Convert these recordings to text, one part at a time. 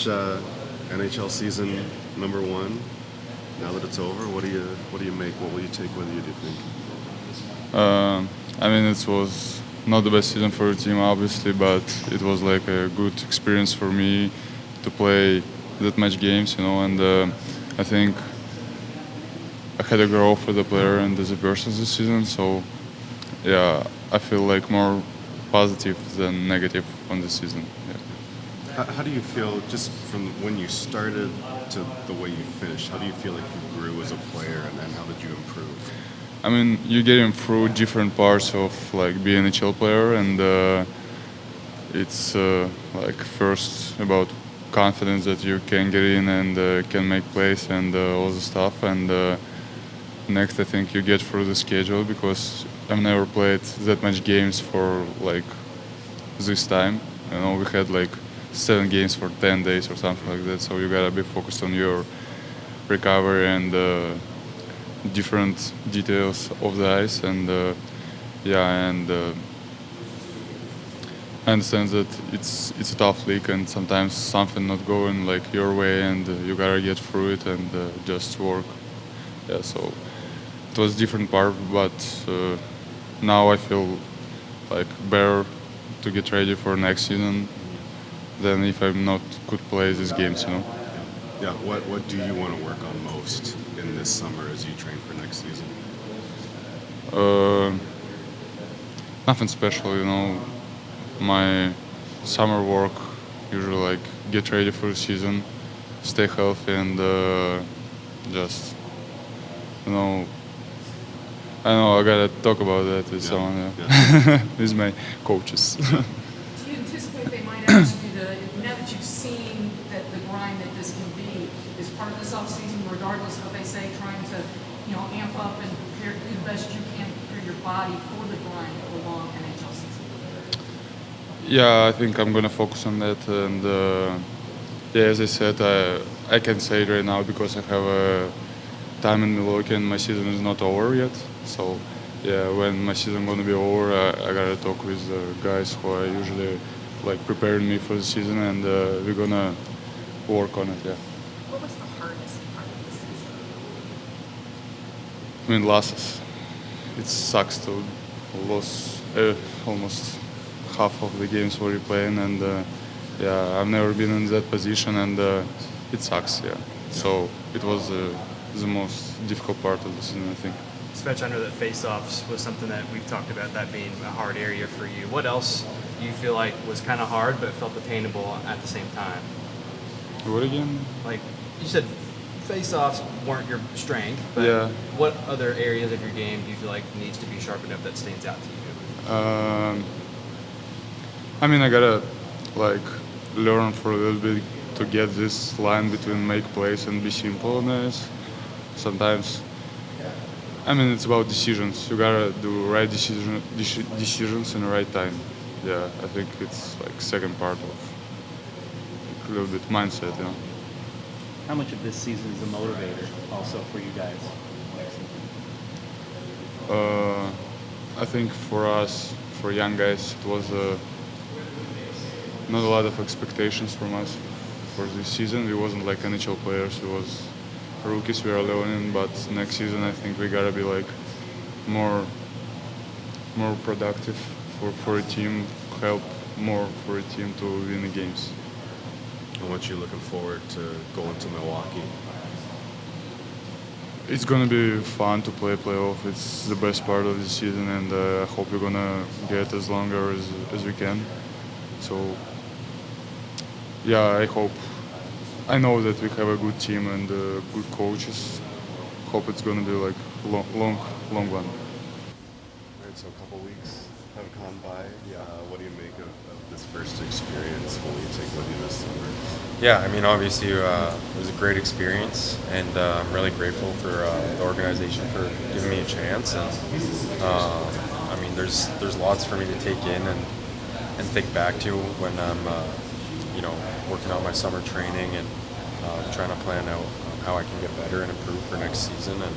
finish NHL season #1. Now that it's over, what do you make? What will you take with you? Do you think? I mean, it was not the best season for the team, obviously, but it was like a good experience for me to play that much games, and I think I had a growth as a player and as a person this season. So, yeah, I feel like more positive than negative on the season. Yeah. How do you feel just from when you started to the way you finished? How do you feel like you grew as a player, and how did you improve? I mean, you're getting through different parts of like being a NHL player, and it's like first about confidence that you can get in and can make plays and all the stuff, and next I think you get through the schedule because I've never played that much games for like this time. We had like 7 games for 10 days or something like that, so you gotta be focused on your recovery and different details of the ice, and I understand that it's a tough league and sometimes something not going like your way, and you gotta get through it and just work. Yeah, so it was different part, but now I feel like better to get ready for next season than if I'm not could play these games. Yeah. What do you want to work on most in this summer as you train for next season? Nothing special, My summer work usually like get ready for the season, stay healthy, and just I know I gotta talk about that with someone. Yeah. With my coaches. Do you anticipate they might ask you to, now that you've seen that the grind that this can be, is part of this offseason, regardless of what they say, trying to, amp up and prepare, do the best you can to prepare your body for the grind of a long NHL season? Yeah, I think I'm gonna focus on that, and as I said, I can say it right now because I have a time in Milwaukee and my season is not over yet. So, yeah, when my season gonna be over, I gotta talk with the guys who are usually like preparing me for the season, and we're gonna work on it. Yeah. What was the hardest part of the season? I mean, losses. It sucks to lose almost half of the games where you're playing, and I've never been in that position, and it sucks. Yeah. So it was the most difficult part of the season, I think. Especially under the face-offs was something that we've talked about, that being a hard area for you. What else do you feel like was kind of hard but felt attainable at the same time? What again? Like you said, face-offs weren't your strength, but Yeah. what other areas of your game do you feel like needs to be sharpened up that stands out to you? I mean, I gotta like learn for a little bit to get this line between make plays and be simple on this. Sometimes, I mean, it's about decisions. You gotta do right decisions in the right time. Yeah, I think it's like second part of a little bit mindset. How much of this season is a motivator also for you guys next season? I think for us, for young guys, it was not a lot of expectations from us for this season. We wasn't like NHL players. It was rookies we are learning, but next season I think we gotta be like more productive for a team, help more for a team to win the games. And what you looking forward to going to Milwaukee? It's gonna be fun to play playoff. It's the best part of the season, and I hope we're gonna get as longer as we can. So yeah, I know that we have a good team and good coaches. Hope it's gonna be like long one. All right, so a couple weeks have gone by. What do you make of this first experience? What will you take with you this summer? Yeah, I mean, obviously it was a great experience, and I'm really grateful for the organization for giving me a chance. And I mean, there's lots for me to take in and think back to when I'm working on my summer training and trying to plan out how I can get better and improve for next season. And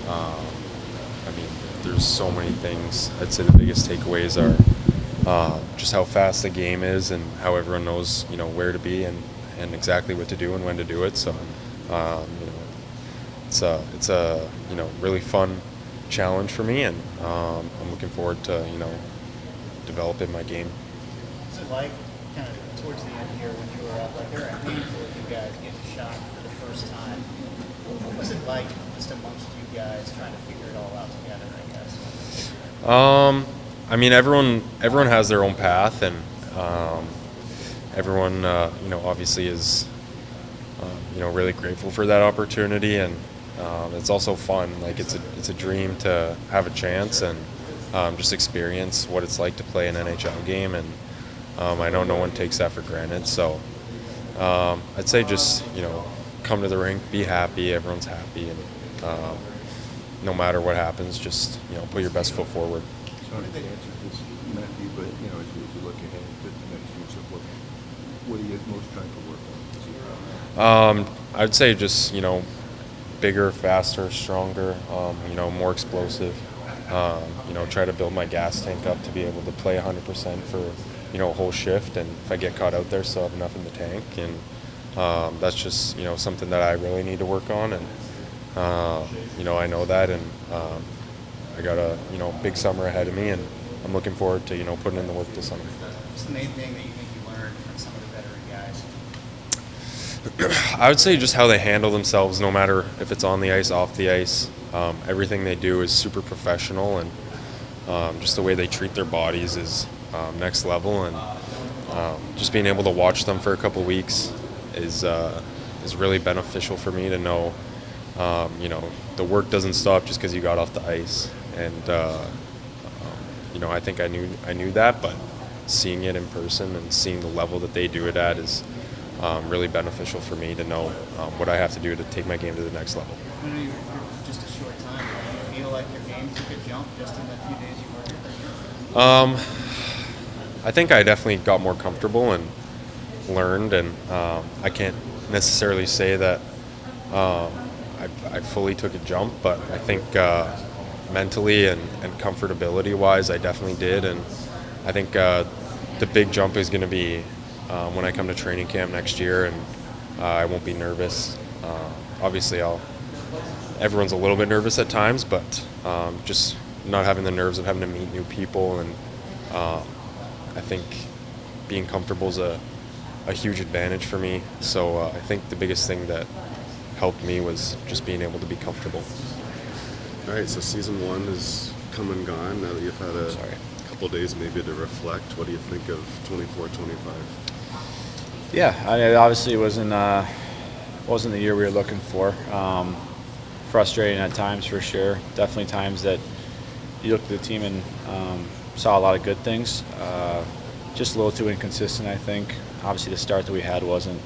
I mean, there's so many things. I'd say the biggest takeaways are just how fast the game is and how everyone knows where to be and and exactly what to do and when to do it. So, it's a really fun challenge for me, and I'm looking forward to developing my game. What's it like, kind of towards the end here, when you were up? Like, there are a handful of you guys getting shot for the first time. What was it like just amongst you guys trying to figure it all out together, I guess? I mean, everyone has their own path, and everyone obviously is really grateful for that opportunity, and it's also fun. Like, it's a dream to have a chance and just experience what it's like to play an NHL game, and I know no one takes that for granted. So I'd say just come to the rink, be happy, everyone's happy, and no matter what happens, just put your best foot forward. Sorry to answer this, Matthew, but as you look ahead to the next year, so what are you most trying to work on this year? I'd say just bigger, faster, stronger, more explosive. Try to build my gas tank up to be able to play 100% for a whole shift, and if I get caught out there, still have enough in the tank. And that's just something that I really need to work on, and I know that, and I got a big summer ahead of me, and I'm looking forward to putting in the work this summer. What's the main thing that you think you learned from some of the veteran guys? I would say just how they handle themselves, no matter if it's on the ice, off the ice. Everything they do is super professional, and just the way they treat their bodies is next level. And just being able to watch them for a couple weeks is really beneficial for me to know. The work doesn't stop just because you got off the ice, and I think I knew that, but seeing it in person and seeing the level that they do it at is really beneficial for me to know what I have to do to take my game to the next level. I know you're just a short time, but do you feel like your game took a jump just in the few days you were here? I think I definitely got more comfortable and learned, and I can't necessarily say that I fully took a jump, but I think mentally and comfortability-wise, I definitely did. And I think the big jump is going to be when I come to training camp next year, and I won't be nervous. Obviously, everyone's a little bit nervous at times, but just not having the nerves of having to meet new people, and I think being comfortable is a huge advantage for me. So I think the biggest thing that helped me was just being able to be comfortable. All right, so season one is come and gone. Now that you've had a couple days maybe to reflect, what do you think of 24-25? Yeah, it obviously wasn't the year we were looking for. Frustrating at times for sure. Definitely times that you looked at the team and saw a lot of good things. Just a little too inconsistent, I think. Obviously the start that we had wasn't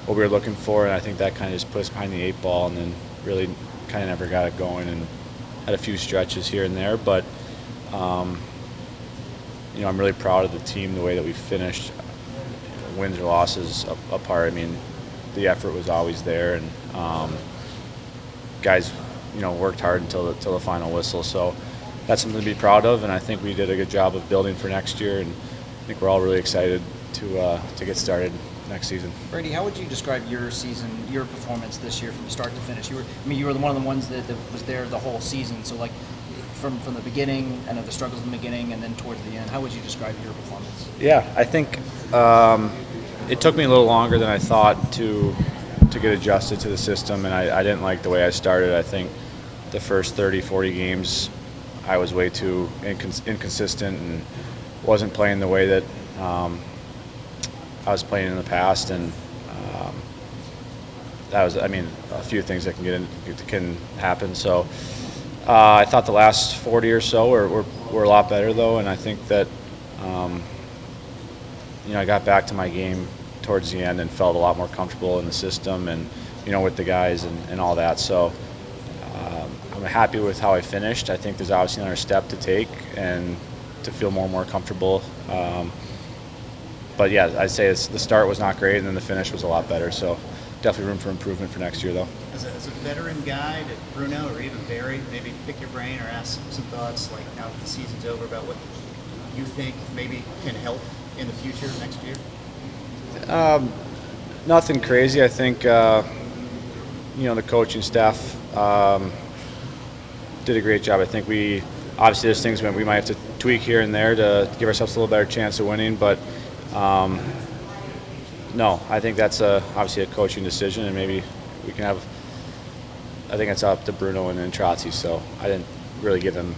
what we were looking for, and I think that kind of just put us behind the 8 ball, and then really kind of never got it going, and had a few stretches here and there. But I'm really proud of the team, the way that we finished. Wins or losses apart, I mean, the effort was always there, and guys worked hard until the final whistle. So that's something to be proud of, and I think we did a good job of building for next year, and I think we're all really excited to get started next season. Brady, how would you describe your season, your performance this year from start to finish? You were one of the ones that was there the whole season. So like from the beginning, I know the struggles in the beginning, and then towards the end, how would you describe your performance? Yeah, I think it took me a little longer than I thought to get adjusted to the system, and I didn't like the way I started. I think the first 30, 40 games, I was way too inconsistent and wasn't playing the way that I was playing in the past, and that was, a few things that can happen. So I thought the last 40 or so were a lot better, though, and I think that I got back to my game towards the end and felt a lot more comfortable in the system and with the guys and all that. So I'm happy with how I finished. I think there's obviously another step to take and to feel more and more comfortable. But yeah, I'd say the start was not great, and then the finish was a lot better. So definitely room for improvement for next year, though. As a veteran guy, did Bruno or even Barry maybe pick your brain or ask some thoughts, like now that the season's over, about what you think maybe can help in the future next year? Nothing crazy. I think the coaching staff did a great job. I think obviously there's things we might have to tweak here and there to give ourselves a little better chance of winning, but no, I think that's obviously a coaching decision, and maybe we can have. I think it's up to Bruno and Trotzi, so I didn't really give them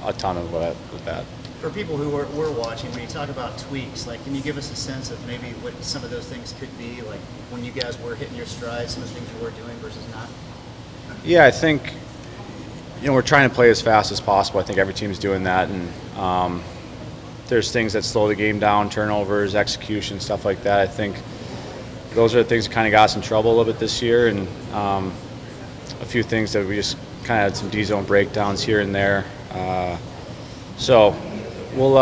a ton of what with that. For people who were watching, when you talk about tweaks, like, can you give us a sense of maybe what some of those things could be, like when you guys were hitting your stride, some of the things you were doing versus not? Yeah, I think we're trying to play as fast as possible. I think every team's doing that, and there's things that slow the game down, turnovers, execution, stuff like that. I think those are the things that kind of got us in trouble a little bit this year, and a few things that we just kind of had some D-zone breakdowns here and there. So we'll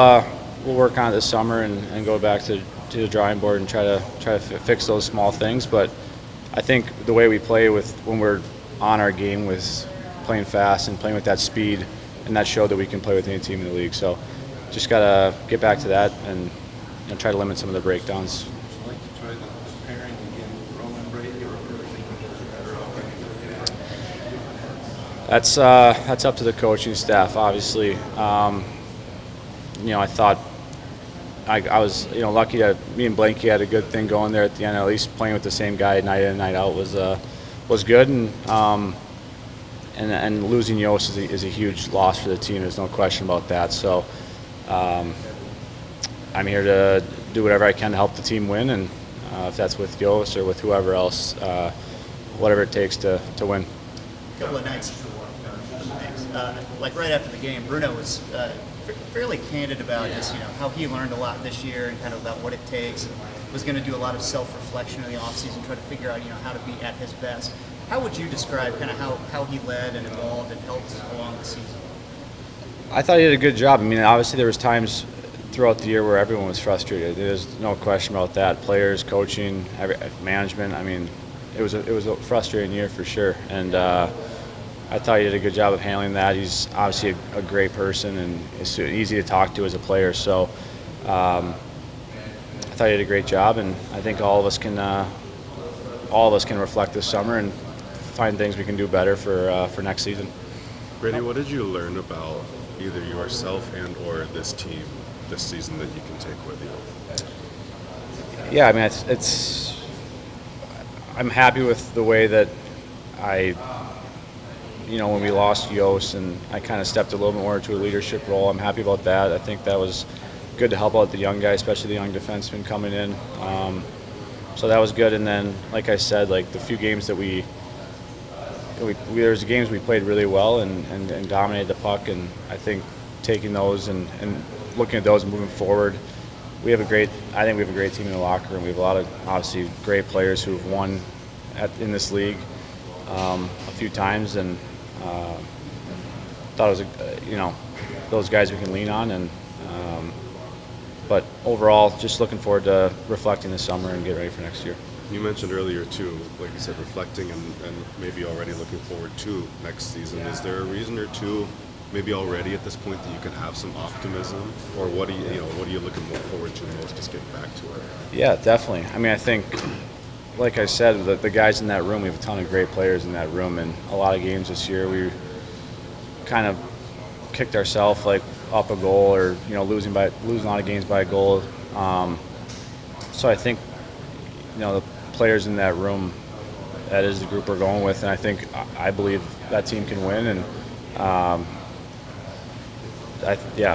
work on it this summer and go back to the drawing board and try to fix those small things. But I think the way we play when we're on our game with playing fast and playing with that speed, and that showed that we can play with any team in the league. So just got to get back to that and try to limit some of the breakdowns. Would you like to try the pairing again with Roman Brady, or think you guys are better off? That's up to the coaching staff, obviously. I thought I was lucky that me and Blanky had a good thing going there at the end. At least playing with the same guy night in and night out was good, and losing Josi is a huge loss for the team. There's no question about that. So I'm here to do whatever I can to help the team win, and if that's with Josi or with whoever else, whatever it takes to win. A couple of nights, like right after the game, Bruno was fairly candid about just how he learned a lot this year and kind of about what it takes, and was going to do a lot of self-reflection in the offseason, try to figure out how to be at his best. How would you describe kind of how he led and evolved and helped along the season? I thought he did a good job. I mean, obviously there was times throughout the year where everyone was frustrated. There's no question about that. Players, coaching, management. I mean, it was a frustrating year for sure, and I thought he did a good job of handling that. He's obviously a great person and is easy to talk to as a player. So I thought he did a great job, and I think all of us can reflect this summer and find things we can do better for next season. Brady, what did you learn about either yourself and or this team this season that you can take with you? Yeah, I mean, I'm happy with the way that when we lost Josi and I kind of stepped a little bit more into a leadership role. I'm happy about that. I think that was good to help out the young guys, especially the young defensemen coming in. So that was good. And then, like I said, like the few games that there's games we played really well and dominated the puck, and I think taking those and looking at those and moving forward, I think we have a great team in the locker room. We have a lot of obviously great players who've won in this league a few times, and thought it was those guys we can lean on, and but overall just looking forward to reflecting this summer and get ready for next year. You mentioned earlier too, like you said, reflecting and maybe already looking forward to next season. Is there a reason or two, maybe already at this point, that you can have some optimism, or what are you looking more forward to most, just getting back to it? Yeah, definitely. I mean, I think, like I said, the guys in that room, we have a ton of great players in that room, and a lot of games this year we kind of kicked ourselves like up a goal, or losing a lot of games by a goal. So I think the players in that room, that is the group we're going with, and I believe that team can win, and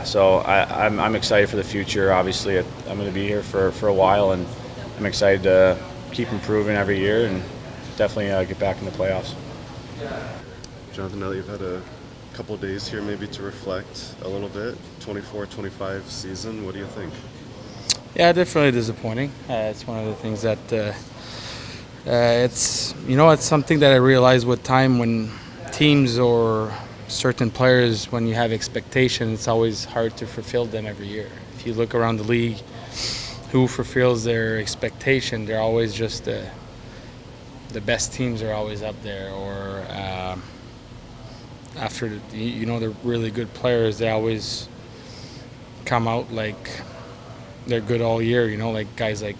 so I'm excited for the future. Obviously, I'm going to be here for a while, and I'm excited to keep improving every year and definitely get back in the playoffs. Jonathan, now that you've had a couple days here maybe to reflect a little bit, 24-25 season, what do you think? Yeah, definitely disappointing. It's one of the things that it's something that I realize with time, when teams or certain players, when you have expectations, it's always hard to fulfill them every year. If you look around the league, who fulfills their expectation, they're always just the best teams are always up there, or after the really good players, they always come out like they're good all year, like guys like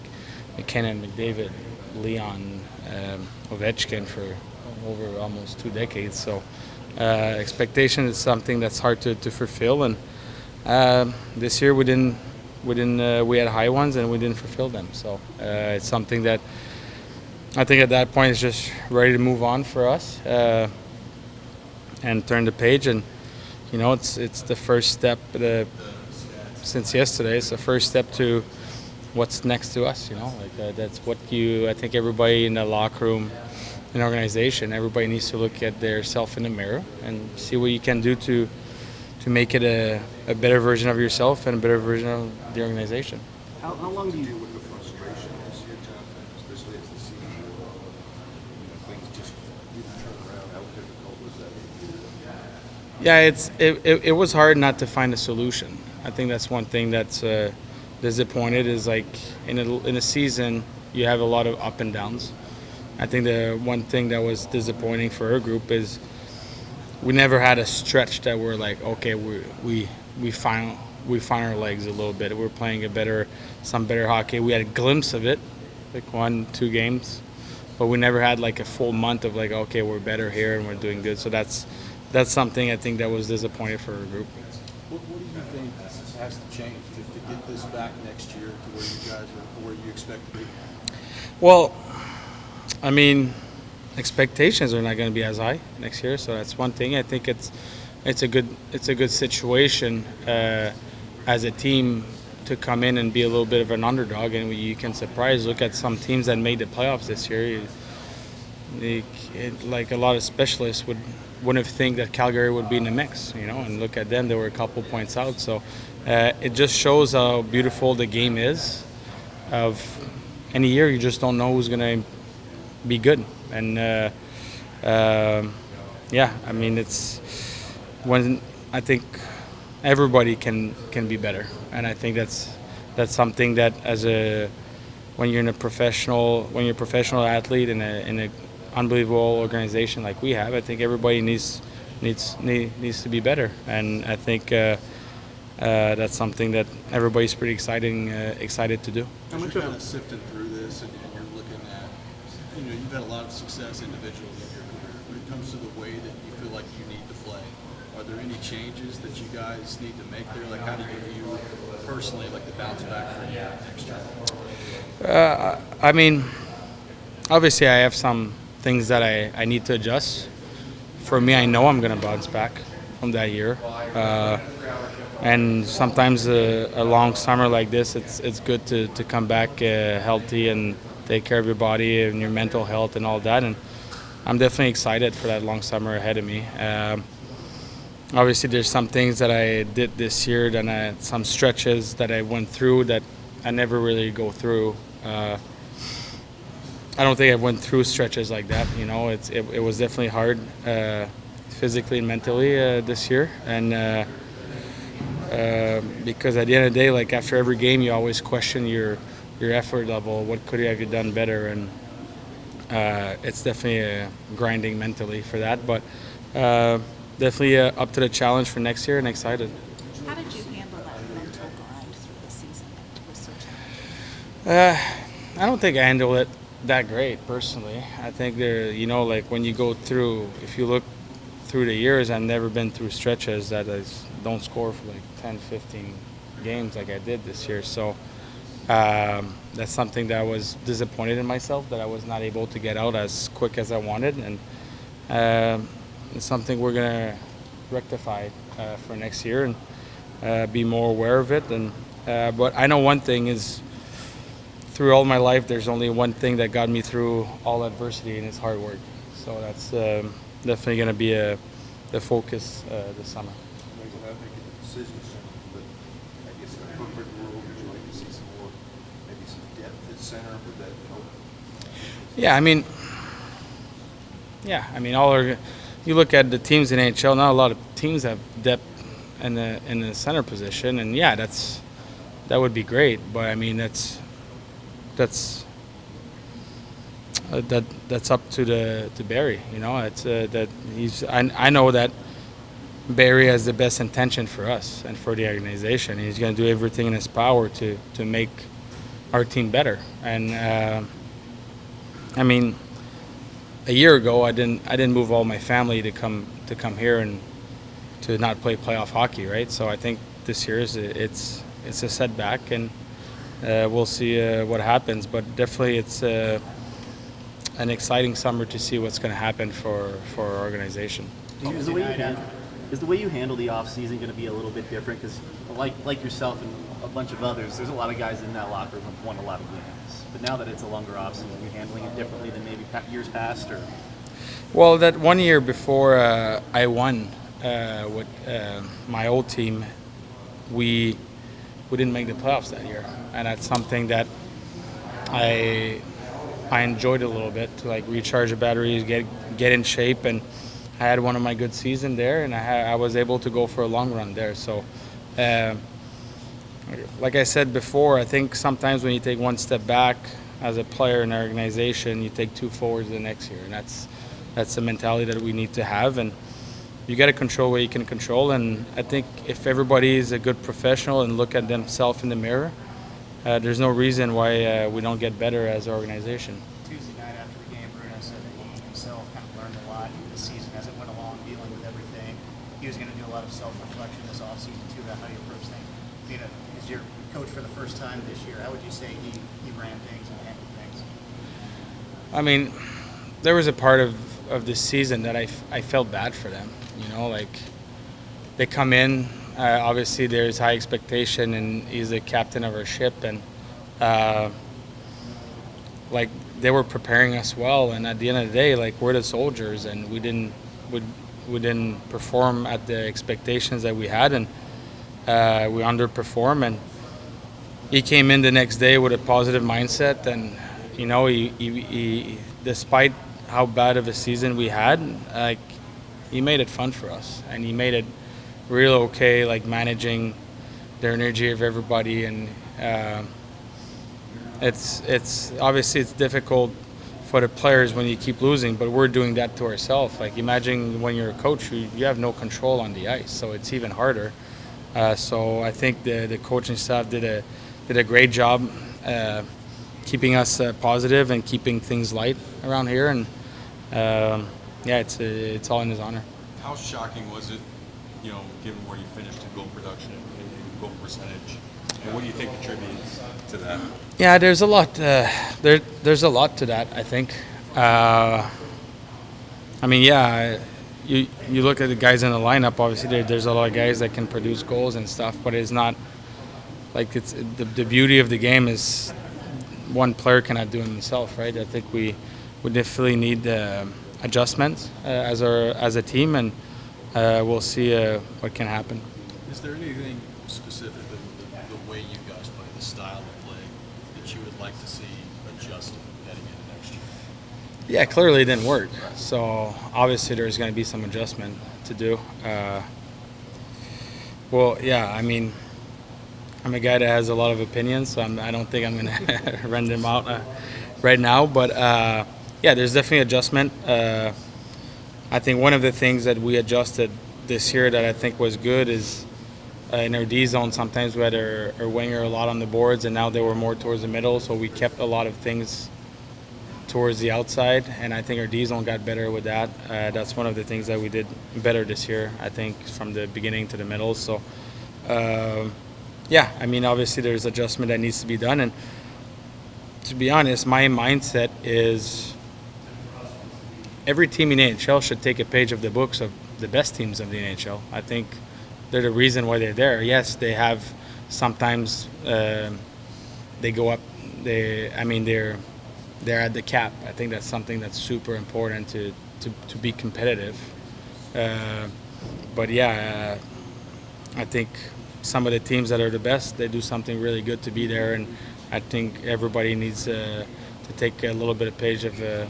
McKenna and McDavid. Leon Ovechkin for over almost 2 decades. So expectation is something that's hard to fulfill, and this year we had high ones and we didn't fulfill them. So it's something that I think at that point is just ready to move on for us and turn the page. And you know, it's the first step since yesterday. It's the first step to what's next to us. You know, like that's what I think everybody in the locker room, in the organization, everybody needs to look at their self in the mirror and see what you can do to make it a better version of yourself and a better version of the organization. How long do you deal with the frustration this year, Jonathan, especially as the season wore on? Things just didn't turn around. How difficult was that? Yeah, it was hard not to find a solution. I think that's one thing that's disappointed is like in a season you have a lot of up and downs. I think the one thing that was disappointing for our group is we never had a stretch that we're like, okay, we find our legs a little bit. We're playing some better hockey. We had a glimpse of it, like 1-2 games, but we never had like a full month of like, okay, we're better here and we're doing good. So that's something I think that was disappointing for our group. What do you think has to change to get this back next year to where you guys are, where you expect to be? Well, I mean, expectations are not going to be as high next year, so that's one thing. I think it's a good situation as a team to come in and be a little bit of an underdog, and you can surprise. Look at some teams that made the playoffs this year. Like a lot of specialists wouldn't have think that Calgary would be in the mix, you know. And look at them; they were a couple points out. So it just shows how beautiful the game is. Of any year, you just don't know who's going to be good. And yeah, I mean, it's when I think everybody can be better, and I think that's something that when you're a professional athlete in a unbelievable organization like we have, I think everybody needs to be better, and I think that's something that everybody's pretty excited to do. How much kind of sifting through this, and you're looking at, you know, you've had a lot of success individually in your career. When it comes to the way that you feel like you need to play, are there any changes that you guys need to make there? Like, how do you view personally, like, the bounce back for you next year? I mean, obviously I have some things that I need to adjust. For me, I know I'm going to bounce back from that year. And sometimes a long summer like this, it's good to come back healthy and take care of your body and your mental health and all that. And I'm definitely excited for that long summer ahead of me. Obviously, there's some things that I did this year, some stretches that I went through that I never really go through. I don't think I went through stretches like that. You know, it was definitely hard physically and mentally this year, and because at the end of the day, like after every game, you always question your effort level. What could have you done better? And it's definitely grinding mentally for that, but definitely up to the challenge for next year and excited. How did you handle that mental grind through the season that was so challenging? I don't think I handled it that great personally. I think you know, like when you go through, if you look through the years, I've never been through stretches that I don't score for like 10, 15 games like I did this year. So that's something that I was disappointed in myself, that I was not able to get out as quick as I wanted, and it's something we're gonna rectify for next year and be more aware of it. And but I know one thing is, through all my life, there's only one thing that got me through all adversity, and it's hard work. So that's definitely going to be the focus this summer. Maybe not making a decision soon, but I guess in a perfect world, would you like to see some more, maybe some depth at center? Would that help? Yeah, I mean, you look at the teams in NHL. Not a lot of teams have depth in the center position, and yeah, that would be great. But I mean, that's up to Barry. You know, it's that he's. I know that Barry has the best intention for us and for the organization. He's going to do everything in his power to make our team better. And I mean, a year ago, I didn't move all my family to come here and to not play playoff hockey, right? So I think this year it's a setback, and we'll see what happens. But definitely, it's an exciting summer to see what's going to happen for our organization. Is the way you handle the off season going to be a little bit different? Because like yourself and a bunch of others, there's a lot of guys in that locker room who've won a lot of games. But now that it's a longer off season, are you handling it differently than maybe years past? Or Well, that 1 year before I won with my old team, we didn't make the playoffs that year, and that's something that I enjoyed a little bit, to like recharge the batteries, get in shape, and I had one of my good seasons there, and I was able to go for a long run there. So, like I said before, I think sometimes when you take one step back as a player in an organization, you take two forwards the next year, and that's the mentality that we need to have. And you got to control what you can control. And I think if everybody is a good professional and look at themselves in the mirror, there's no reason why we don't get better as an organization. Tuesday night after the game, Bruno said that he himself kind of learned a lot this season as it went along, dealing with everything. He was going to do a lot of self-reflection this offseason, too, about how you approach things. You know, as your coach for the first time this year, how would you say he ran things and handled things? I mean, there was a part of this season that I felt bad for them. You know, like they come in, obviously there's high expectation, and he's the captain of our ship, and like they were preparing us well, and at the end of the day, like we're the soldiers, and we didn't perform at the expectations that we had, and we underperformed. And he came in the next day with a positive mindset, and you know, he despite how bad of a season we had, like he made it fun for us, and he made it real okay, like managing the energy of everybody. And it's obviously it's difficult for the players when you keep losing, but we're doing that to ourselves. Like imagine when you're a coach, you have no control on the ice, so it's even harder. So I think the coaching staff did a great job keeping us positive and keeping things light around here. And yeah, it's all in his honor. How shocking was it, you know, given where you finished in goal production and goal percentage? And what do you think contributes to that? Yeah, there's a lot. There's a lot to that, I think. I mean, yeah, you look at the guys in the lineup. Obviously, there's a lot of guys that can produce goals and stuff, but it's not like it's the beauty of the game is one player cannot do it himself, right? I think we definitely need adjustments as a team, and we'll see what can happen. Is there anything specific in the way you guys play, the style of play, that you would like to see adjusted heading into next year? Yeah, clearly it didn't work. So obviously there's going to be some adjustment to do. Well, yeah, I mean, I'm a guy that has a lot of opinions, so I don't think I'm going to run them out right now. But yeah, there's definitely adjustment. I think one of the things that we adjusted this year that I think was good is in our D zone, sometimes we had our winger a lot on the boards, and now they were more towards the middle, so we kept a lot of things towards the outside, and I think our D zone got better with that. That's one of the things that we did better this year, I think, from the beginning to the middle. So yeah, I mean, obviously there's adjustment that needs to be done, and to be honest, my mindset is every team in the NHL should take a page of the books of the best teams of the NHL. I think they're the reason why they're there. Yes, they have sometimes they go up. They're at the cap. I think that's something that's super important to be competitive. But yeah, I think some of the teams that are the best, they do something really good to be there, and I think everybody needs to take a little bit of page of the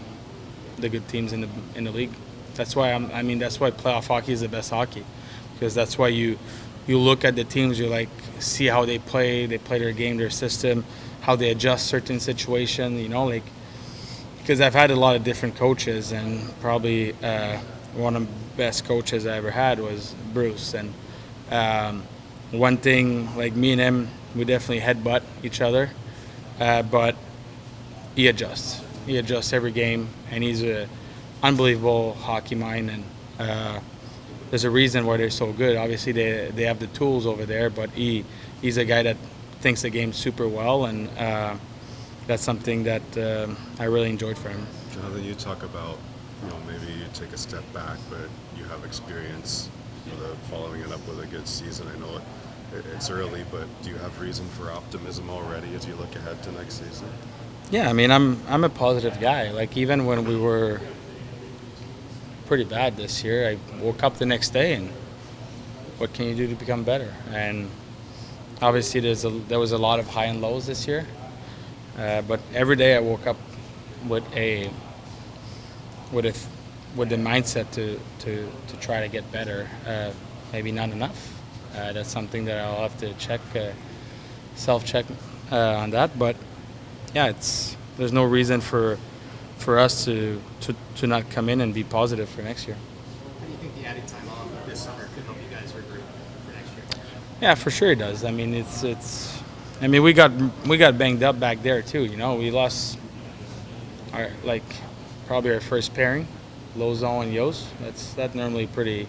good teams in the league. That's why that's why playoff hockey is the best hockey, because that's why you look at the teams, you like see how they play their game, their system, how they adjust certain situations, you know, like, because I've had a lot of different coaches, and probably one of the best coaches I ever had was Bruce. And one thing, like me and him, we definitely headbutt each other, but he adjusts. He adjusts every game, and he's a unbelievable hockey mind. And there's a reason why they're so good. Obviously, they have the tools over there, but he's a guy that thinks the game super well, and that's something that I really enjoyed for him. Jonathan, you talk about, maybe you take a step back, but you have experience, following it up with a good season. I know it's early, but do you have reason for optimism already as you look ahead to next season? Yeah, I mean, I'm a positive guy. Like, even when we were pretty bad this year, I woke up the next day and what can you do to become better? And obviously there was a lot of high and lows this year, but every day I woke up with the mindset to try to get better. Maybe not enough. That's something that I'll have to check, self-check on that. But yeah, there's no reason for us to not come in and be positive for next year. How do you think the added time off this summer could help you guys regroup for next year? Yeah, for sure it does. I mean, I mean, we got banged up back there too. We lost probably our first pairing, Lozon and Josi. That's normally pretty.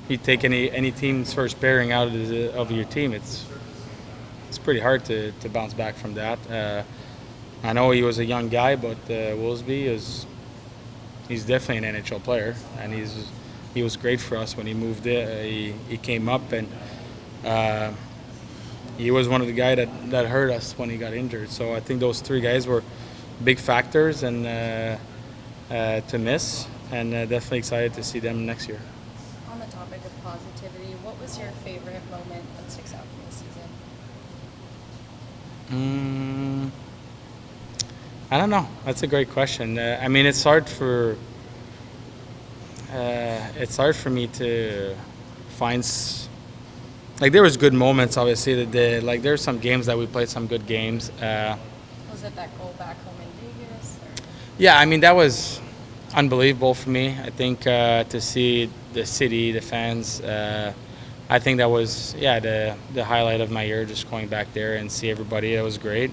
You take any team's first pairing out of your team, it's pretty hard to bounce back from that. I know he was a young guy, but Woolsby he's definitely an NHL player, and he was great for us when he moved in. He came up, and he was one of the guys that hurt us when he got injured. So I think those three guys were big factors and to miss, and definitely excited to see them next year. On the topic of positivity, what was your favorite moment that sticks out from the season? I don't know. That's a great question. I mean, it's hard for me to find. There was good moments, obviously. There's some games that we played some good games. Was it that goal back home in Vegas? Or? Yeah, I mean, that was unbelievable for me. I think to see the city, the fans. I think that was the highlight of my year. Just going back there and see everybody. That was great.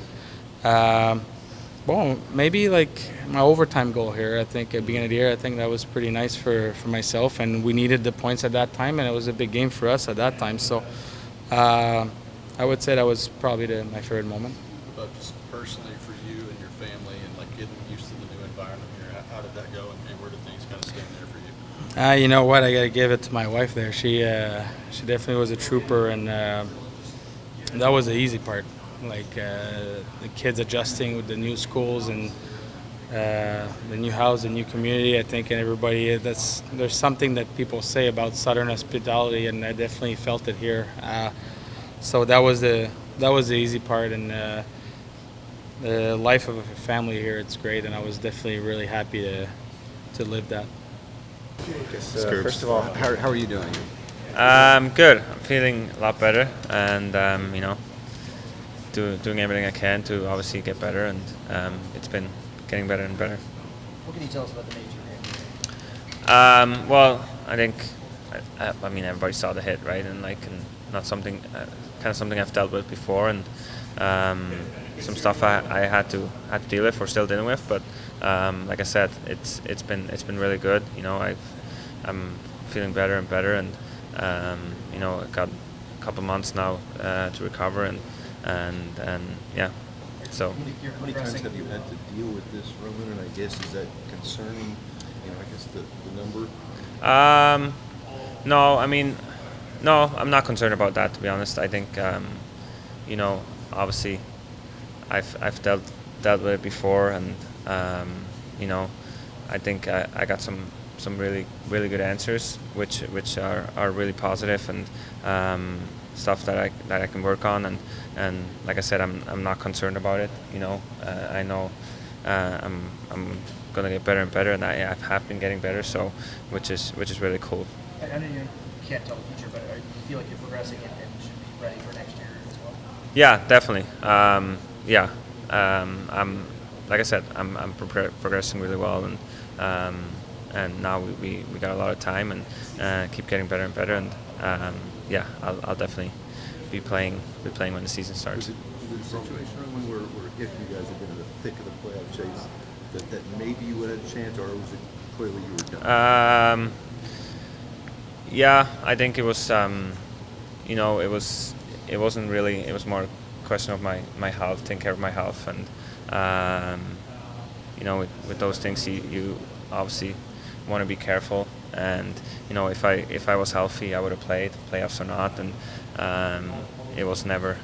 Well, maybe my overtime goal here. I think at the beginning of the year, I think that was pretty nice for myself, and we needed the points at that time, and it was a big game for us at that time. So I would say that was probably my favorite moment. But just personally for you and your family and getting used to the new environment here, how did that go, and where did things kind of stand there for you? You know what? I got to give it to my wife there. She definitely was a trooper, and that was the easy part. The kids adjusting with the new schools and the new house, the new community. I think, and everybody. There's something that people say about Southern hospitality, and I definitely felt it here. So that was the easy part, and the life of a family here. It's great, and I was definitely really happy to live that. First of all, how are you doing? Good. I'm feeling a lot better, and doing everything I can to obviously get better, and it's been getting better and better. What can you tell us about the major here? Well, I think, I mean, everybody saw the hit, right? And not something, kind of something I've dealt with before, and some stuff I had to deal with or still dealing with. But like I said, it's been really good. I'm feeling better and better, and I got a couple months now to recover, and yeah. So. How many times have you had to deal with this, Roman? And I guess is that concerning? I guess the number. No, I mean, no, I'm not concerned about that, to be honest. I think, obviously, I've dealt with it before, and I think I got some really good answers, which are really positive, and stuff that I can work on, and like I said, I'm not concerned about it. I know I'm gonna get better and better, and I have been getting better, so which is really cool. I know you can't tell the future, but you feel like you're progressing and should be ready for next year as well? Yeah, definitely. I'm like I said, I'm progressing really well, and now we got a lot of time and keep getting better and better, and I'll definitely be playing when the season starts. Was it a situation where if you guys have been in the thick of the playoff chase, that maybe you would have a chance, or was it clearly you were done? Yeah, I think it was. It wasn't really. It was more a question of my health, taking care of my health, and with those things, you obviously want to be careful. And if I was healthy, I would have played, playoffs or not, and it was never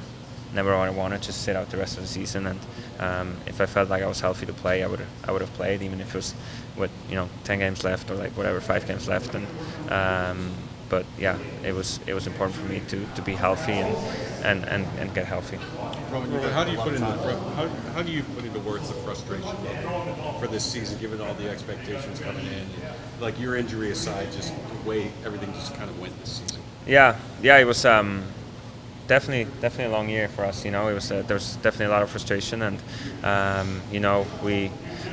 what I wanted, just sit out the rest of the season. And if I felt like I was healthy to play, I would have played, even if it was with 10 games left or like whatever, 5 games left. And but yeah, it was important for me to be healthy and get healthy. Roman, how do you put into words the frustration level for this season, given all the expectations coming in, like your injury aside, just the way everything just kind of went this season? Yeah, it was definitely a long year for us. It was there was definitely a lot of frustration, and we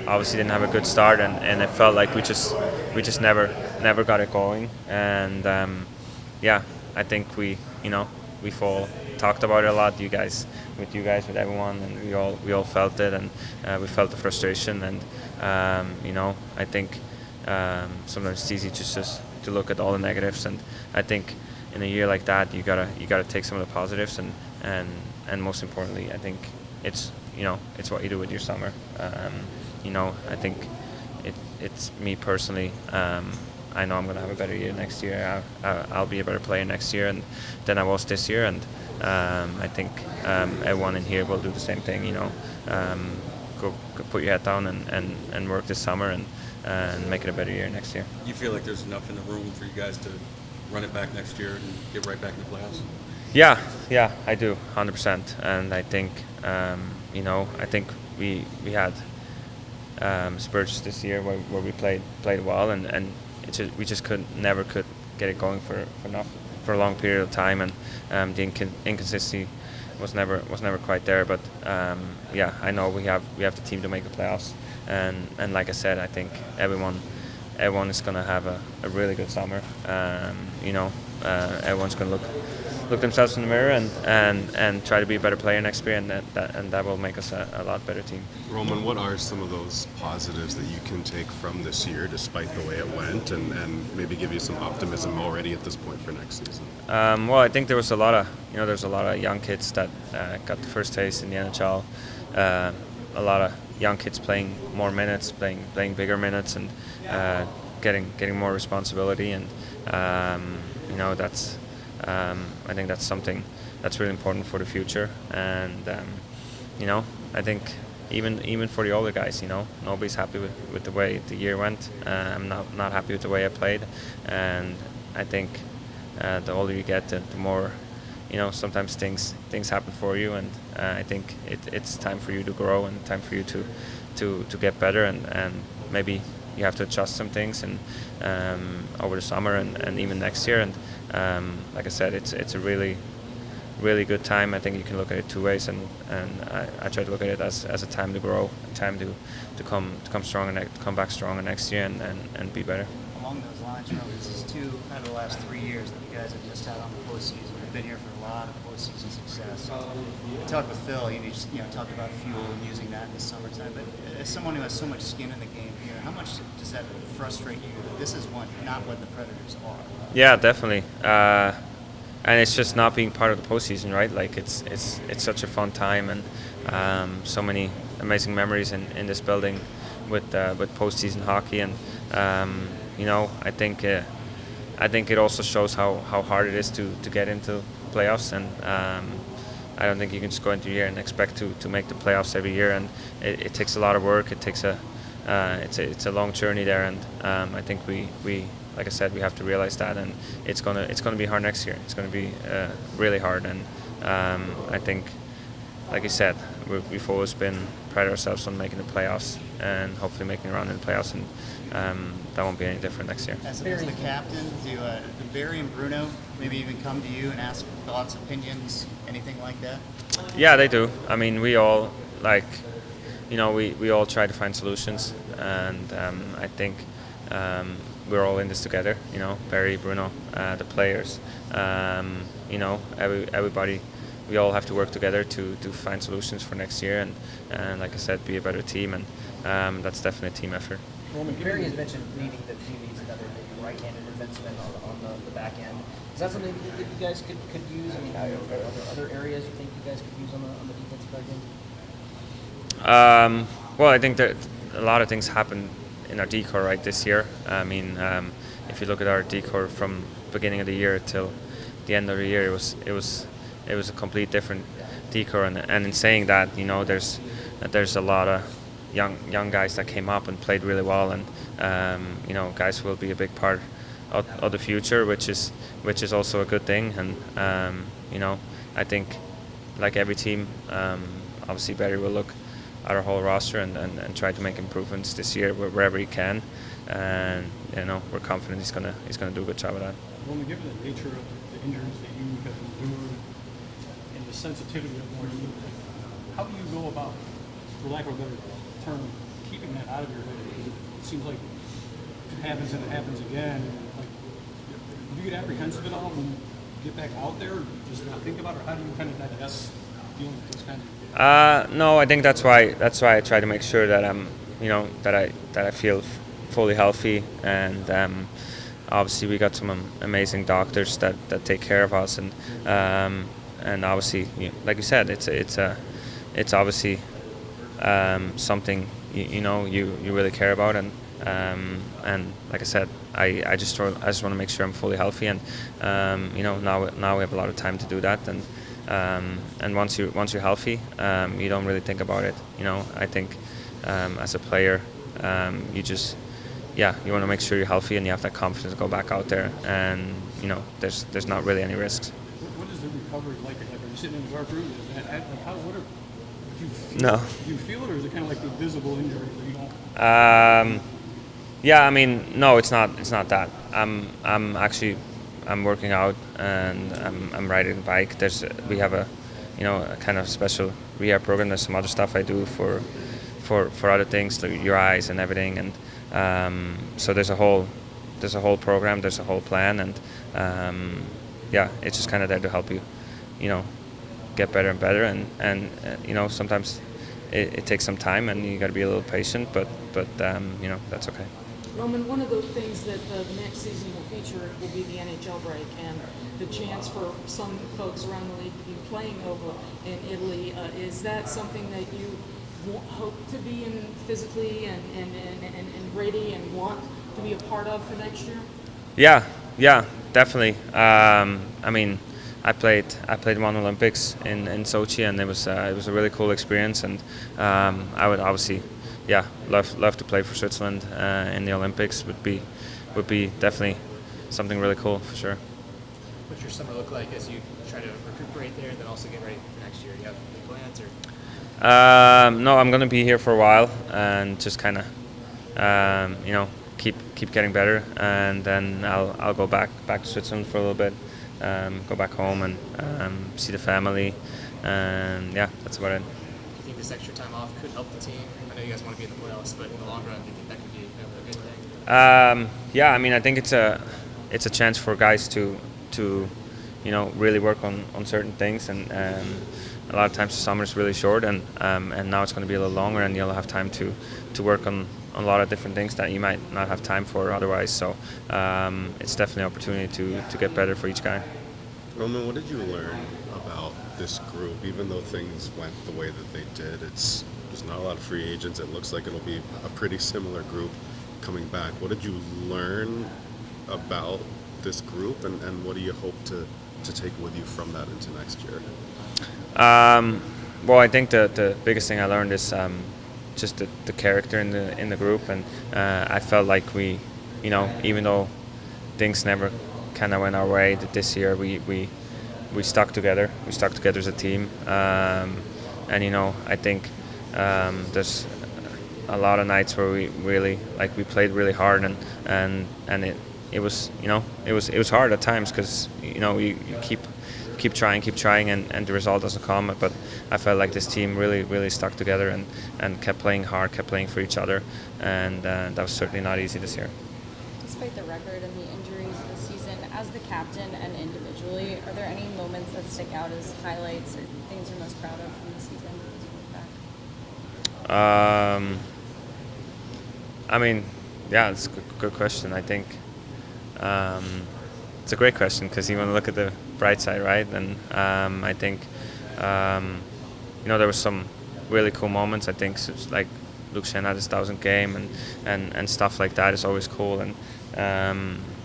obviously didn't have a good start, and it felt like we just never got it going. And I think we've all talked about it a lot. With everyone, and we all felt it, and we felt the frustration. And I think sometimes it's easy just to look at all the negatives, and I think in a year like that, you gotta take some of the positives, and most importantly, I think it's what you do with your summer. I think it's me personally. I know I'm gonna have a better year next year. I'll be a better player next year than I was this year, and I think everyone in here will do the same thing. Go put your head down and work this summer and make it a better year next year. You feel like there's enough in the room for you guys to run it back next year and get right back in the playoffs? Yeah, I do, 100%. And I think, I think we had spurts this year where we played well, and we just never could get it going for a long period of time, and the inconsistency was never quite there. But I know we have the team to make the playoffs, and like I said, I think everyone is going to have a really good summer. Everyone's going to look themselves in the mirror and try to be a better player next year, and that will make us a lot better team. Roman, what are some of those positives that you can take from this year, despite the way it went, and maybe give you some optimism already at this point for next season? Well, I think there was a lot of young kids that got the first taste in the NHL. A lot of young kids playing more minutes, playing bigger minutes, and getting more responsibility, and that's I think that's something that's really important for the future. And I think even for the older guys, nobody's happy with the way the year went. I'm not happy with the way I played, and I think the older you get, the more sometimes things happen for you, and I think it's time for you to grow and time for you to get better, and maybe you have to adjust some things and over the summer and even next year. And like I said, it's a really good time. I think you can look at it two ways, and I try to look at it as a time to grow, a time to come stronger, come back stronger next year and be better. Along those lines, this is 2 out of the last 3 years that you guys have just had on the postseason. We've been here for a lot of postseason success. I talked with Phil, and he just talked about fuel and using that in the summertime. But as someone who has so much skin in the game here, how much does that frustrate you that this is not what the Predators are? Yeah, definitely. And it's just not being part of the postseason, right? Like it's such a fun time, and so many amazing memories in this building with postseason hockey, and I think it also shows how hard it is to get into playoffs, and I don't think you can just go into a year and expect to make the playoffs every year, and it takes a lot of work. It takes it's a long journey there, and I think we like I said, we have to realize that, and it's gonna be hard next year. It's gonna be really hard, and I think, like you said, we've always prided ourselves on making the playoffs and hopefully making a run in the playoffs, and that won't be any different next year. As the captain, do Barry and Bruno maybe even come to you and ask thoughts, opinions, anything like that? Yeah, they do. I mean, we all we all try to find solutions, and I think we're all in this together. Barry, Bruno, the players. Everybody. We all have to work together to find solutions for next year, and like I said, be a better team. And that's definitely a team effort. Barry has mentioned needing the team needs another maybe right-handed defenseman on the back end. Is that something that you guys could use? I mean, are there other areas you think you guys could use on the defensive back end? Well, I think that a lot of things happened in our decor right this year. I mean, if you look at our decor from beginning of the year till the end of the year, it was a complete different decor. And in saying that, you know, there's a lot of young guys that came up and played really well, and you know, guys will be a big part of the future, which is also a good thing. And you know, I think like every team, obviously Barry will look at our whole roster and try to make improvements this year wherever he can, and you know, we're confident he's gonna do a good job of that. Roman, given the nature of the injuries that you have endured and the sensitivity of more youth, how do you go about, for lack of a better term, keeping that out of your head? Because it seems like it happens and it happens again. Like, do you get apprehensive at all when you get back out there, or just not think about it? Or how do you kind of digest dealing with those kind of? No, I think that's why I try to make sure that I'm, you know, that I feel fully healthy, and obviously we got some amazing doctors that take care of us, and obviously, like you said, it's obviously something you know you really care about, and like I said, I just want to make sure I'm fully healthy, and you know, now we have a lot of time to do that, and once you're healthy, you don't really think about it. You know, I think as a player, you want to make sure you're healthy and you have that confidence to go back out there, and you know, there's not really any risks. What is the recovery like? Like, are you sitting in the guard room? Do you feel, No. do you feel it, or is it kind of like the invisible injury where you don't? Yeah, I mean, no, it's not that. I'm working out, and I'm riding a bike. We have a kind of special rehab program. There's some other stuff I do for other things, like your eyes and everything, and so there's a whole program, there's a whole plan, and it's just kind of there to help you, you know, get better and better, and you know, sometimes it takes some time, and you got to be a little patient, but you know, that's okay. Roman, one of the things that the next season will feature will be the NHL break, and the chance for some folks around the league to be playing over in Italy. Is that something that you hope to be in physically and ready and want to be a part of for next year? Yeah, definitely. I mean, I played one Olympics in Sochi, and it was a really cool experience, and I would obviously love to play for Switzerland in the Olympics. Would be definitely something really cool for sure. What's your summer look like as you try to recuperate there and then also get ready for next year? Do you have any plans, or? No, I'm gonna be here for a while and just kind of you know, keep getting better, and then I'll go back to Switzerland for a little bit, go back home and see the family, and that's about it. Do you think this extra time off could help the team? I know you guys want to be in the playoffs, but in the long run, do you think that could be a good thing? I mean, I think it's a chance for guys to you know, really work on certain things, and a lot of times the summer is really short, and now it's going to be a little longer, and you'll have time to work on a lot of different things that you might not have time for otherwise. So it's definitely an opportunity to get better for each guy. Roman, what did you learn about this group? Even though things went the way that they did, there's not a lot of free agents. It looks like it'll be a pretty similar group coming back. What did you learn about this group, and what do you hope to take with you from that into next year? Well, I think the biggest thing I learned is just the character in the group, and I felt like we, you know, even though things never kind of went our way, that this year we stuck together. We stuck together as a team, and you know, I think there's a lot of nights where we really we played really hard, and it was, you know, it was hard at times, because you know, you keep trying, and the result doesn't come. But I felt like this team really stuck together and kept playing hard, kept playing for each other, and that was certainly not easy this year. Despite the record and the injuries this season, as the captain and individually, are there any moments that stick out as highlights or things you're most proud of from the season as you look back? I mean, yeah, it's a good question. I think it's a great question because you want to look at the bright side, right? And I think there was some really cool moments. I think like Luke Shen had his 1,000th game and stuff like that is always cool. And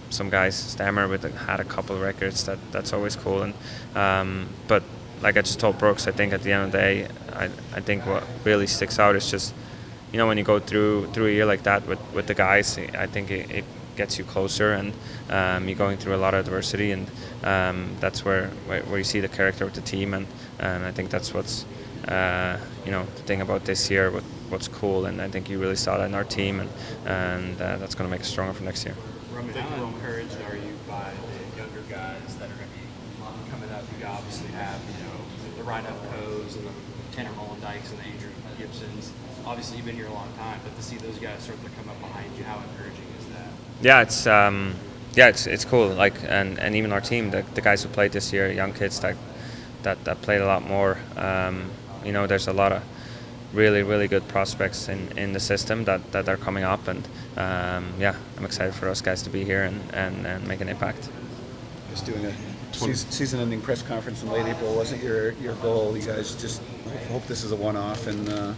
some guys, Stammer, had a couple of records. That's always cool. And but like I just told Brooks, I think at the end of the day, I think what really sticks out is just when you go through a year like that with the guys, I think it gets you closer, and you're going through a lot of adversity, and that's where you see the character of the team, and I think that's what's the thing about this year, what's cool, and I think you really saw that in our team, and that's going to make us stronger for next year. Roman, how encouraged are you by the younger guys that are going to be coming up? You obviously have the Rhino Coes and the Tanner Mollendykes and the Andrew Gibsons. Obviously, you've been here a long time, but to see those guys start to come up behind you, how encouraging is that? Yeah, it's cool. Like, and even our team, the guys who played this year, young kids that played a lot more. There's a lot of really good prospects in the system that are coming up, and I'm excited for those guys to be here and make an impact. Just doing a season-ending press conference in late April wasn't your goal. You guys just hope this is a one-off and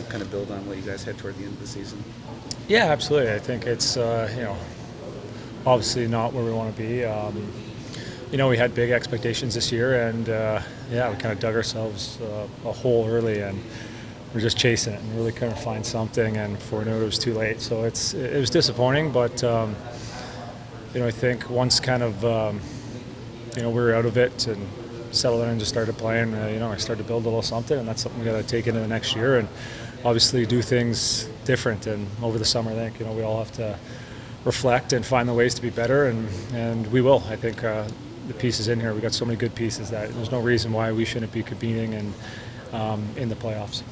kind of build on what you guys had toward the end of the season. Yeah, absolutely. I think it's obviously not where we want to be. We had big expectations this year, and we kind of dug ourselves a hole early, and we're just chasing it and really couldn't find something, and before we knew it was too late. So it was disappointing, but I think once kind of we were out of it and settled in and just started playing, I started to build a little something, and that's something we got to take into the next year and obviously do things different. And over the summer, I think we all have to reflect and find the ways to be better, and we will. I think the pieces in here, we got so many good pieces that there's no reason why we shouldn't be competing and in the playoffs.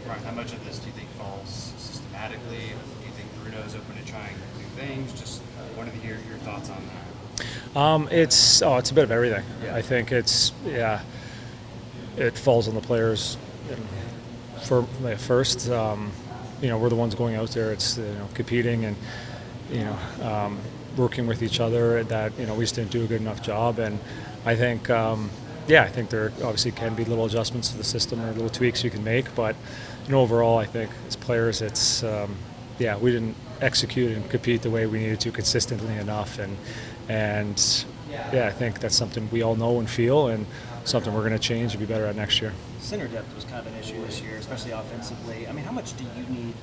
Right. How much of this do you think falls systematically? Do you think Bruno's open to trying new things? Just wanted to hear your thoughts on that. It's a bit of everything. Yeah. I think it falls on the players first. We're the ones going out there. It's competing and working with each other. That we just didn't do a good enough job. And I think I think there obviously can be little adjustments to the system or little tweaks you can make. But overall, I think as players, it's we didn't execute and compete the way we needed to consistently enough. And I think that's something we all know and feel, and something we're going to change and be better at next year. Center depth was kind of an issue this year, especially offensively. I mean, how much do you need,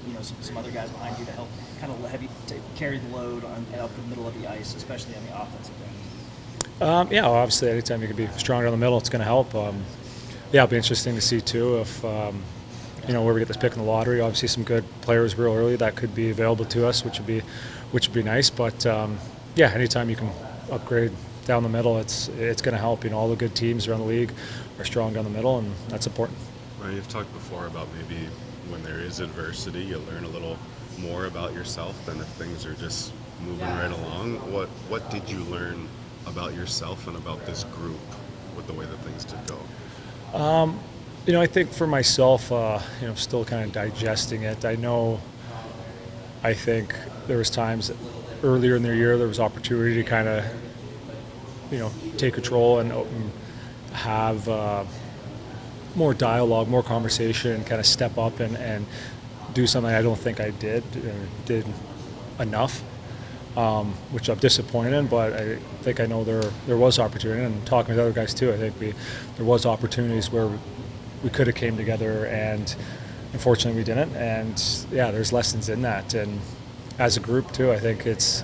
some other guys behind you to help kind of to carry the load up the middle of the ice, especially on the offensive end? Obviously, anytime you can be stronger in the middle, it's going to help. It'll be interesting to see too if where we get this pick in the lottery. Obviously, some good players real early that could be available to us, which would be nice. But anytime you can upgrade down the middle, it's going to help. All the good teams around the league are strong down the middle, and that's important. Right, you've talked before about maybe when there is adversity, you learn a little more about yourself than if things are just moving right along. What did you learn about yourself and about this group with the way that things did go? I think for myself, I'm still kind of digesting it. I think there was times earlier in the year there was opportunity to kind of take control and have more dialogue, more conversation, kind of step up and do something I don't think I did enough, which I'm disappointed in. But I think I know there was opportunity, and talking with other guys too, I think there was opportunities where we could have came together, and unfortunately we didn't. And there's lessons in that. And as a group too, I think it's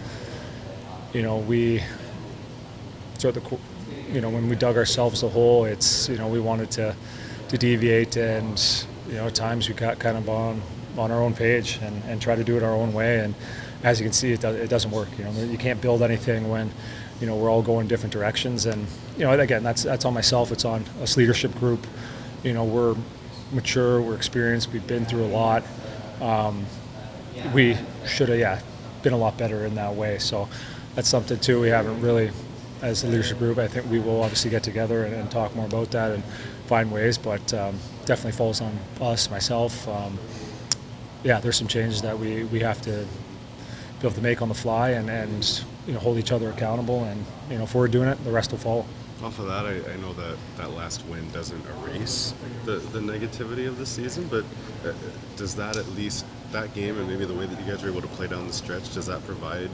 we throughout when we dug ourselves a hole, it's we wanted to deviate, and at times we got kind of on our own page and try to do it our own way. And as you can see, it doesn't work. You can't build anything when we're all going different directions. And again, that's on myself. It's on us leadership group. We're mature, we're experienced, we've been through a lot. We should have been a lot better in that way. So that's something too we haven't really, as a leadership group. I think we will obviously get together and talk more about that and find ways, but definitely falls on us, myself, yeah, there's some changes that we have to be able to make on the fly and hold each other accountable. And if we're doing it, the rest will follow. Off of that, I know that last win doesn't erase the negativity of the season, but does that at least, that game and maybe the way that you guys were able to play down the stretch, does that provide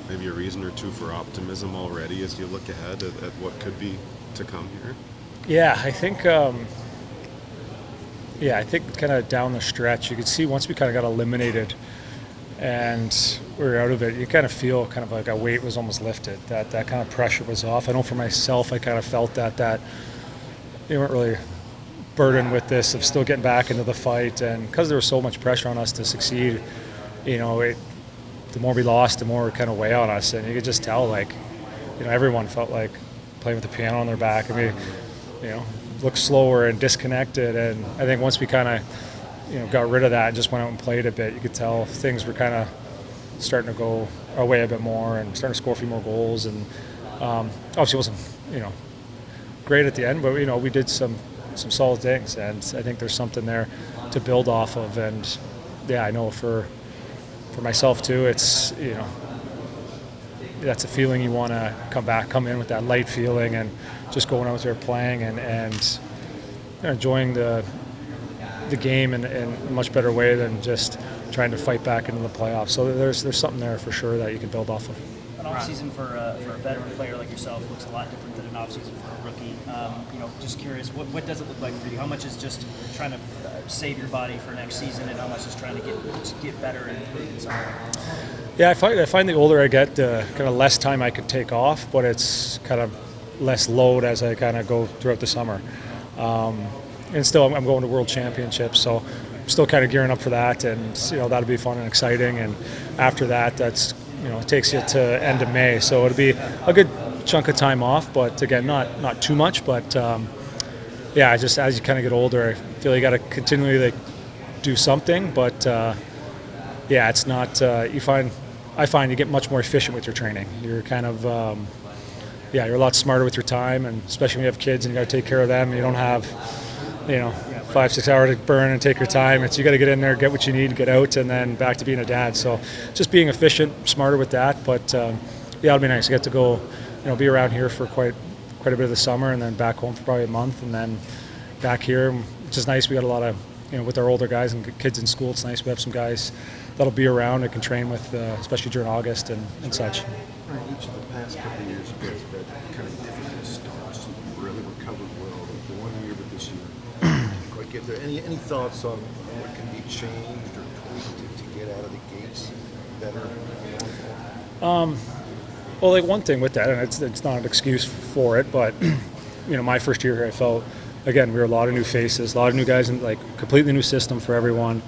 maybe a reason or two for optimism already as you look ahead at what could be to come here? Yeah, I think kind of down the stretch, you could see once we kind of got eliminated and we were out of it, you kind of feel kind of like a weight was almost lifted, that kind of pressure was off. I know for myself, I kind of felt that you weren't really burdened with this of still getting back into the fight, and because there was so much pressure on us to succeed, the more we lost, the more it kind of weigh on us, and you could just tell, like, everyone felt like playing with the piano on their back. I mean, looked slower and disconnected, and I think once we kind of got rid of that and just went out and played a bit, you could tell things were kind of starting to go our way a bit more and starting to score a few more goals. And obviously it wasn't, great at the end, but, we did some solid things. And I think there's something there to build off of. And, yeah, I know for myself too, it's, that's a feeling you want to come in with that light feeling and just going out there playing and enjoying the game in a much better way than just trying to fight back into the playoffs. So there's something there for sure that you can build off of. An off-season for a veteran player like yourself looks a lot different than an off-season for a rookie. Just curious, what does it look like for you? How much is just trying to save your body for next season, and how much is trying to get better and improve in some way? Yeah, I find the older I get, kind of less time I can take off, but it's kind of less load as I kind of go throughout the summer. And still, I'm going to World Championships, so I'm still kind of gearing up for that, and that'll be fun and exciting. And after that, that's it takes you to end of May, so it'll be a good chunk of time off. But again, not too much. But yeah, just as you kind of get older, I feel you got to continually do something. But yeah, it's not. I find you get much more efficient with your training. You're kind of you're a lot smarter with your time, and especially when you have kids and you got to take care of them. You don't have 5-6 hours to burn and take your time. It's you got to get in there, get what you need, get out, and then back to being a dad. So just being efficient, smarter with that. But yeah, it'll be nice. I get to go, be around here for quite a bit of the summer, and then back home for probably a month, and then back here, which is nice. We got a lot of, with our older guys and kids in school. It's nice. We have some guys that'll be around and can train with, especially during August and such. Right, each of the past couple of years, you guys have had kind of different starts. You've really recovered well the one year, but this year didn't quite get there. Any thoughts on what can be changed or tweaked to get out of the gates better? Well, one thing with that, and it's not an excuse for it, but my first year here, I felt, again, we were a lot of new faces, a lot of new guys, and completely new system for everyone.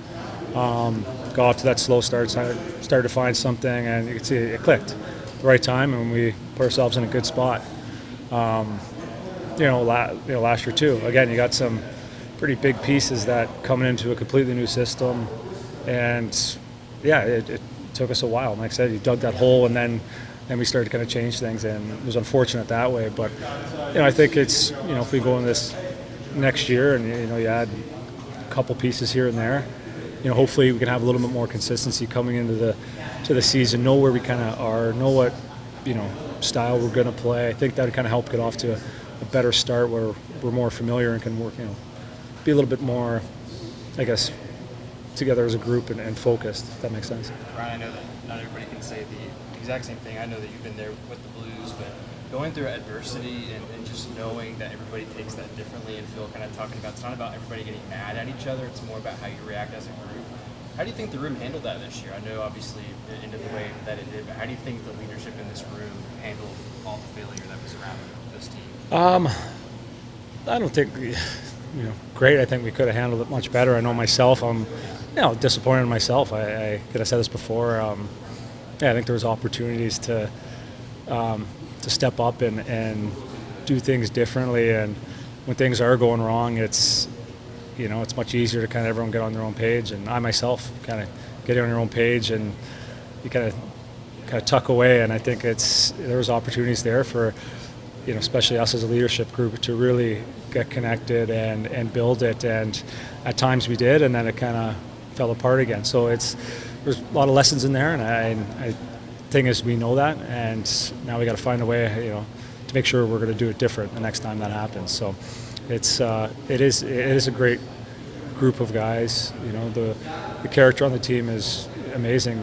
Got off to that slow start, started to find something, and you could see it clicked at the right time, and we put ourselves in a good spot. Last year too. Again, you got some pretty big pieces that coming into a completely new system, and yeah, it took us a while. Like I said, you dug that hole, and then we started to kind of change things, and it was unfortunate that way. But I think it's if we go in this next year, and you add a couple pieces here and there, hopefully we can have a little bit more consistency coming into the season. Know where we kind of are. Know what style we're going to play. I think that would kind of help get off to a better start where we're more familiar and can work. Be a little bit more, I guess, together as a group and focused. If that makes sense. Ryan, I know that not everybody can say the exact same thing. I know that you've been there with the Blues, but going through adversity and just knowing that everybody takes that differently, and Phil kind of talking about, it's not about everybody getting mad at each other, it's more about how you react as a group. How do you think the room handled that this year? I know obviously it ended the way that it did, but how do you think the leadership in this room handled all the failure that was around this team? I don't think, great. I think we could have handled it much better. I know myself, I'm disappointed in myself. I could have said this before. I think there was opportunities to step up and do things differently. And when things are going wrong, it's much easier to kind of everyone get on their own page. And I myself kind of get on your own page, and you kind of tuck away. And I think there was opportunities there for, especially us as a leadership group, to really get connected and build it. And at times we did, and then it kind of fell apart again. So there's a lot of lessons in there, and I thing is we know that, and now we got to find a way, to make sure we're going to do it different the next time that happens. So it is a great group of guys. The character on the team is amazing,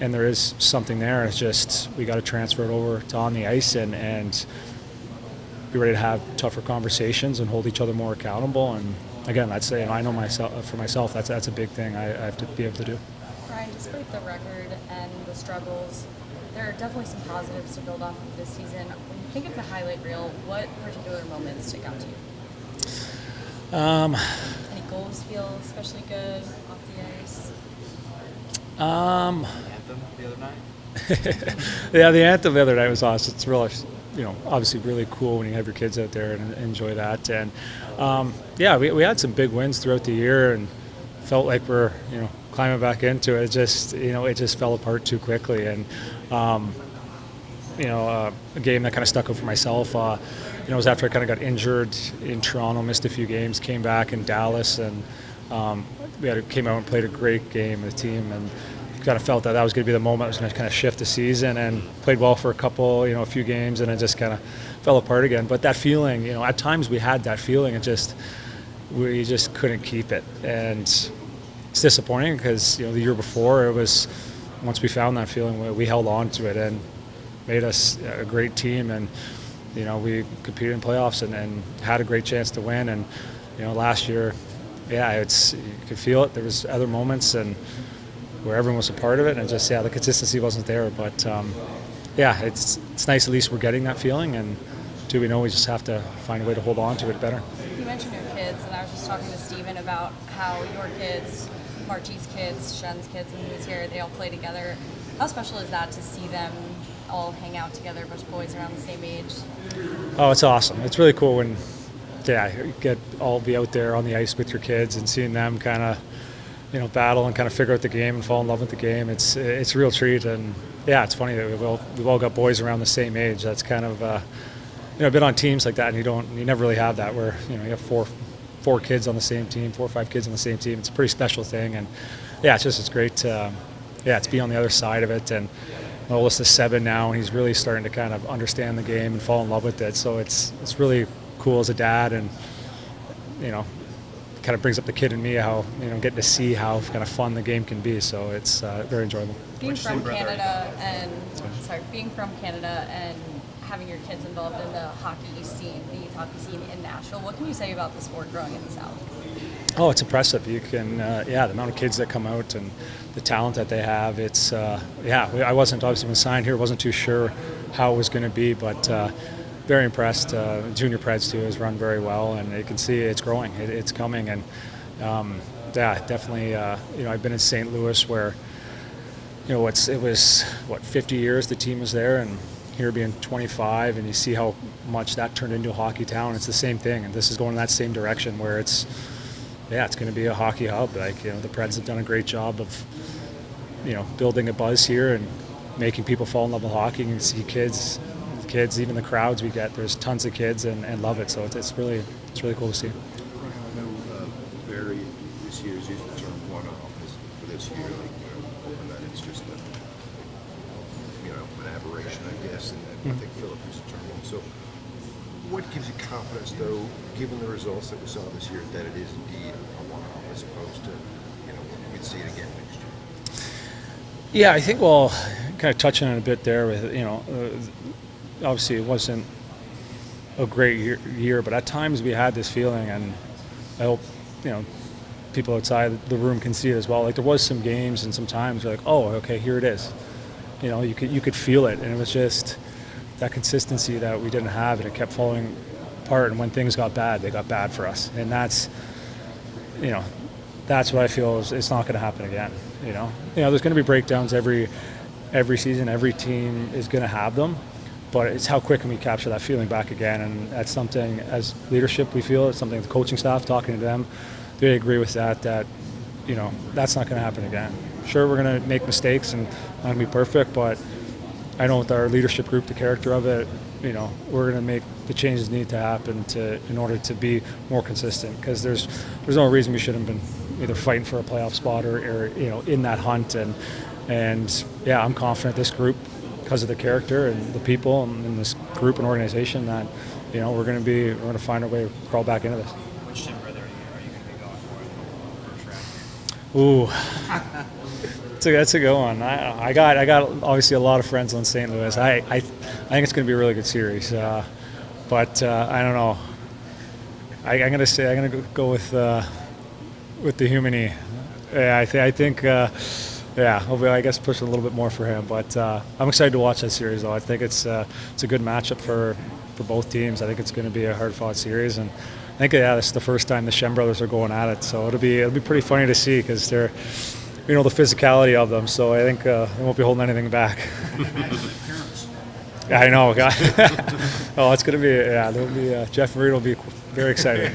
and there is something there. It's just we got to transfer it over to on the ice and be ready to have tougher conversations and hold each other more accountable. And again, I'd say, I know for myself, that's a big thing I have to be able to do. Brian, despite the record and the struggles, there are definitely some positives to build off of this season. When you think of the highlight reel, what particular moments stick out to you? Any goals feel especially good off the ice? Anthem the other night? Yeah, the anthem the other night was awesome. It's really, obviously really cool when you have your kids out there and enjoy that. And yeah, we had some big wins throughout the year and felt like we're, climbing back into it. It just fell apart too quickly. And a game that kind of stuck out for myself. It was after I kind of got injured in Toronto, missed a few games, came back in Dallas, and came out and played a great game as a team, and kind of felt that was going to be the moment that was going to kind of shift the season, and played well for a few games, and it just kind of fell apart again. But that feeling, at times we had that feeling, we just couldn't keep it, and it's disappointing because the year before it was, once we found that feeling, we held on to it and made us a great team, and we competed in playoffs and had a great chance to win. And last year, yeah, you could feel it. There was other moments and where everyone was a part of it, and the consistency wasn't there. But yeah, it's nice at least we're getting that feeling, and we know we just have to find a way to hold on to it better. You mentioned your kids, and I was just talking to Steven about how your kids, Marchie's kids, Shen's kids, and who's here, they all play together. How special is that to see them all hang out together, a bunch of boys around the same age? Oh, it's awesome. It's really cool when, you be out there on the ice with your kids and seeing them kind of, battle and kind of figure out the game and fall in love with the game. It's a real treat, and yeah, it's funny that we've all got boys around the same age. That's kind of, been on teams like that, and you never really have that where you have four kids on the same team, 4 or 5 kids on the same team. It's a pretty special thing, and yeah, it's great to be on the other side of it. And my oldest is 7 now, and he's really starting to kind of understand the game and fall in love with it. So it's really cool as a dad, and kind of brings up the kid in me, how getting to see how kind of fun the game can be. So it's very enjoyable. Being from Canada and having your kids involved in the hockey scene, the youth hockey scene in Nashville, what can you say about the sport growing in the South? Oh, it's impressive. You can, the amount of kids that come out and the talent that they have. It's, I wasn't obviously when signed here, wasn't too sure how it was going to be, but very impressed. Junior Preds too has run very well, and you can see it's growing. It's coming, and definitely. I've been in St. Louis where, it was 50 years the team was there, and here being 25, and you see how much that turned into a hockey town. It's the same thing, and this is going in that same direction where it's going to be a hockey hub. The Preds have done a great job of, building a buzz here and making people fall in love with hockey. You can see kids, even the crowds we get. There's tons of kids and love it. So it's really cool to see. I know Barry this year has used the term one-off for this year, hoping that it's just an aberration, I guess, and I think Philip used the term. So what gives you confidence, though, given the results that we saw this year, that it is indeed a one-off as opposed to, we'd see it again next year? Yeah, I think, kind of touching on it a bit there with, obviously it wasn't a great year, but at times we had this feeling, and I hope, people outside the room can see it as well. Like there was some games and some times you're like, oh, okay, here it is. You could feel it, and it was just that consistency that we didn't have, and it kept falling apart. And when things got bad, they got bad for us, and that's what I feel is it's not going to happen again. There's going to be breakdowns every season. Every team is going to have them, but it's how quick can we capture that feeling back again. And that's something as leadership we feel. It's something the coaching staff, talking to them, they agree with that. That's not going to happen again. Sure, we're going to make mistakes and not going to be perfect, but I know with our leadership group, the character of it, we're going to make the changes need to happen in order to be more consistent. Because there's no reason we shouldn't have been either fighting for a playoff spot or in that hunt. And yeah, I'm confident this group, because of the character and the people in this group and organization, that we're going to find our way to crawl back into this. Which gym brother are you going to be going for first round? Ooh, that's a good one. I got obviously a lot of friends in St. Louis. I think it's going to be a really good series, but I don't know. I'm going to go with the Humany. Yeah, I think. Hopefully, I guess push a little bit more for him. But I'm excited to watch that series, though. I think it's a good matchup for both teams. I think it's going to be a hard-fought series, and I think this is the first time the Shen brothers are going at it. So it'll be pretty funny to see because they're, the physicality of them. So I think they won't be holding anything back. Yeah, I know. Oh, it's going to be Jeff Reed will be very excited.